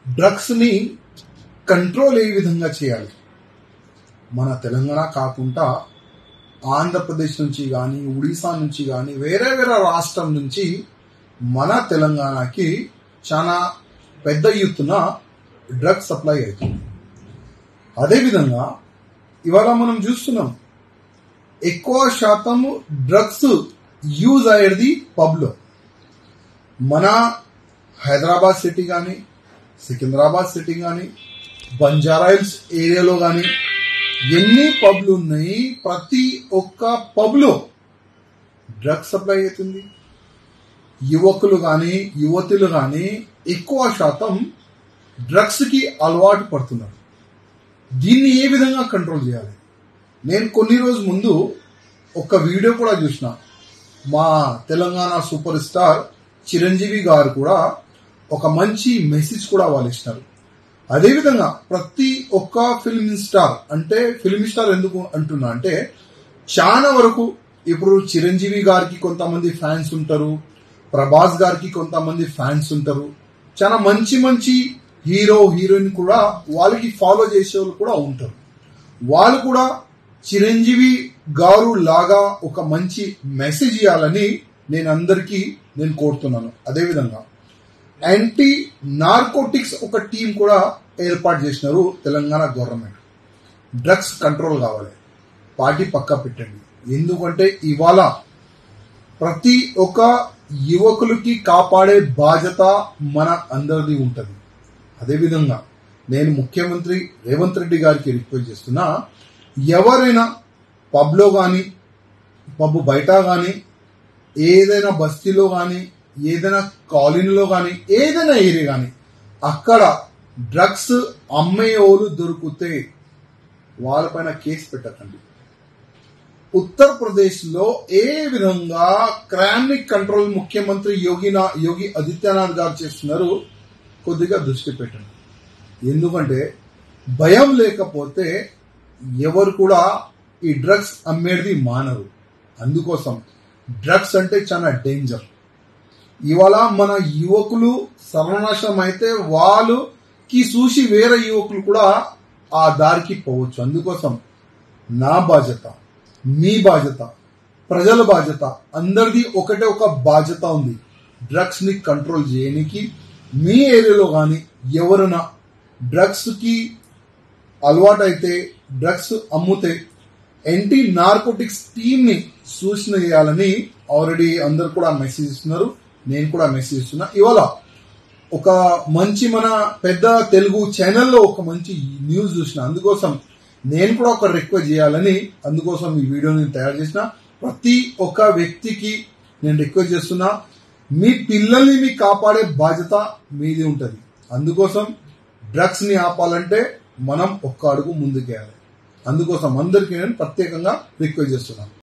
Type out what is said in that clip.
Drugs ని control A విధంగా చేయాలి? మన తెలంగాణ కాకుండా ఆంధ్రప్రదేశ్ నుంచి కానీ, ఒడిశా నుంచి కానీ, వేరే వేరే రాష్ట్రం నుంచి మన తెలంగాణకి చాలా పెద్ద ఎత్తున డ్రగ్స్ సప్లై అవుతుంది. అదేవిధంగా ఇవాళ మనం చూస్తున్నాం, ఎక్కువ శాతం డ్రగ్స్ యూజ్ అయ్యేది పబ్లో. మన హైదరాబాద్ సిటీ కానీ, సికింద్రాబాద్ సిటీ కానీ, బంజారాహిల్స్ ఏరియాలో కానీ ఎన్ని పబ్లు ఉన్నాయి, ప్రతి ఒక్క పబ్లో డ్రగ్స్ సప్లై అవుతుంది. యువకులు కానీ, యువతులు కానీ ఎక్కువ శాతం డ్రగ్స్ కి అలవాటు పడుతున్నారు. దీన్ని ఏ విధంగా కంట్రోల్ చేయాలి? నేను కొన్ని రోజు ముందు ఒక వీడియో కూడా చూసిన. మా తెలంగాణ సూపర్ స్టార్ చిరంజీవి గారు కూడా ఒక మంచి మెసేజ్ కూడా వాళ్ళు ఇచ్చినారు. అదేవిధంగా ప్రతి ఒక్క ఫిల్మ్ స్టార్, అంటే ఫిల్మ్ స్టార్ ఎందుకు అంటున్నా అంటే, చాలా వరకు ఇప్పుడు చిరంజీవి గారికి కొంతమంది ఫ్యాన్స్ ఉంటారు, ప్రభాస్ గారికి కొంతమంది ఫ్యాన్స్ ఉంటారు, చాలా మంచి మంచి హీరో హీరోయిన్ కూడా వాళ్ళకి ఫాలో చేసే వాళ్ళు కూడా ఉంటారు. వాళ్ళు కూడా చిరంజీవి గారు లాగా ఒక మంచి మెసేజ్ ఇవ్వాలని నేను కోరుతున్నాను. అదేవిధంగా యాంటీ నార్కోటిక్స్ ఒక టీం కూడా ఏర్పాటు చేసినారు తెలంగాణ గవర్నమెంట్. డ్రగ్స్ కంట్రోల్ కావాలి, పార్టీ పక్కా పెట్టండి. ఎందుకంటే ఇవాళ ప్రతి ఒక్క యువకులకి కాపాడే బాధ్యత మన అందరిది ఉంటుంది. అదేవిధంగా నేను ముఖ్యమంత్రి రేవంత్ రెడ్డి గారికి రిక్వెస్ట్ చేస్తున్నా, ఎవరైనా పబ్లో కానీ, పబ్ బయట కానీ, ఏదైనా బస్తీలో కానీ, ఏదైనా కాలనీలో కానీ, ఏదైనా ఏరియా కానీ అక్కడ డ్రగ్స్ అమ్మేవాళ్ళు దొరికితే వాళ్ళపైన కేసు పెట్టకండి. ఉత్తరప్రదేశ్ లో ఏ విధంగా క్రైమ్ ని కంట్రోల్ ముఖ్యమంత్రి యోగి ఆదిత్యనాథ్ గారు చేస్తున్నారు, కొద్దిగా దృష్టి పెట్టండి. ఎందుకంటే భయం లేకపోతే ఎవరు కూడా ఈ డ్రగ్స్ అమ్మేది మానరు. అందుకోసం డ్రగ్స్ అంటే చాలా డేంజర్. ఇవాళ మన యువకులు సర్వనాశనం అయితే వాళ్ళకి చూసి వేరే యువకులు కూడా ఆ దారికి పోవచ్చు. అందుకోసం నా బాధ్యత, మీ బాధ్యత, ప్రజల బాధ్యత, అందరిది ఒకటే ఒక బాధ్యత ఉంది. డ్రగ్స్ ని కంట్రోల్ చేయడానికి మీ ఏరియాలో కానీ ఎవరైనా డ్రగ్స్ కి అలవాటు అయితే, డ్రగ్స్ అమ్ముతే యాంటీ నార్కోటిక్స్ టీమ్ ని సూచన చేయాలని ఆల్రెడీ అందరు కూడా మెసేజ్ ఇస్తున్నారు. నేను కూడా మెసేజ్ ఇస్తున్నా. ఇవాళ ఒక మంచి మన పెద్ద తెలుగు ఛానల్లో ఒక మంచి న్యూస్ చూసిన. అందుకోసం నేను కూడా ఒక రిక్వెస్ట్ చేయాలని అందుకోసం ఈ వీడియోని తయారు చేసిన. ప్రతి ఒక్క వ్యక్తికి నేను రిక్వెస్ట్ చేస్తున్నా, మీ పిల్లల్ని మీ కాపాడే బాధ్యత మీది ఉంటుంది. అందుకోసం డ్రగ్స్ ని ఆపాలంటే మనం ఒక్క అడుగు ముందుకేయాలి. అందుకోసం అందరికీ నేను ప్రత్యేకంగా రిక్వెస్ట్ చేస్తున్నాను.